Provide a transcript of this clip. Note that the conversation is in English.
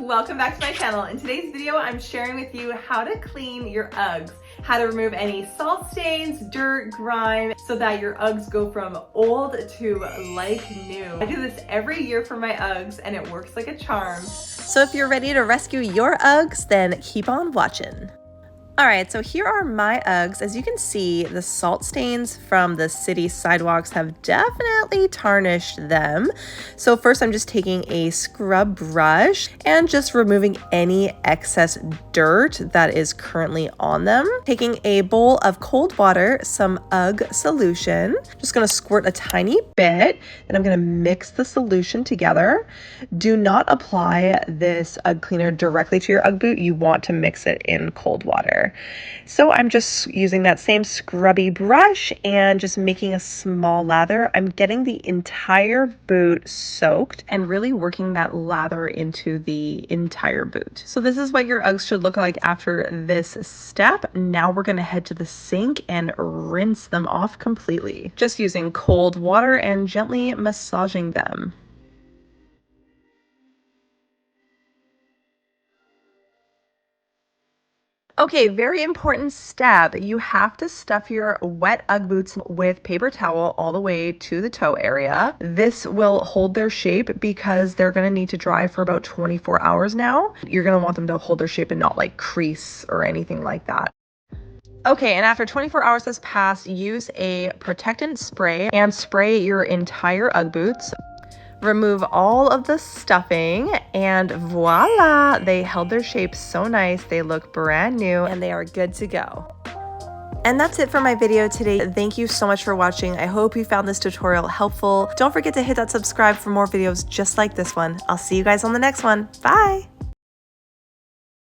welcome back to my channel. In today's video, I'm sharing with you how to clean your Uggs, how to remove any salt stains, dirt, grime, so that your Uggs go from old to like new. I do this every year for my Uggs and it works like a charm. So if you're ready to rescue your Uggs, then keep on watching. All right, so here are my Uggs. As you can see, the salt stains from the city sidewalks have definitely tarnished them. So first I'm just taking a scrub brush and just removing any excess dirt that is currently on them. Taking a bowl of cold water, some Ugg solution. Just gonna squirt a tiny bit, and I'm gonna mix the solution together. Do not apply this Ugg cleaner directly to your Ugg boot. You want to mix it in cold water. So I'm just using that same scrubby brush and just making a small lather. I'm getting the entire boot soaked and really working that lather into the entire boot. So this is what your Uggs should look like after this step. Now we're going to head to the sink and rinse them off completely. Just using cold water and gently massaging them. Okay, very important step. You have to stuff your wet Ugg boots with paper towel all the way to the toe area. This will hold their shape because they're going to need to dry for about 24 hours now. You're going to want them to hold their shape and not like crease or anything like that. Okay, and after 24 hours has passed, use a protectant spray and spray your entire Ugg boots. Remove all of the stuffing and voila, they held their shape so nice. They look brand new and they are good to go. And that's it for my video today. Thank you so much for watching. I hope you found this tutorial helpful. Don't forget to hit that subscribe for more videos just like this one. I'll see you guys on the next one. Bye.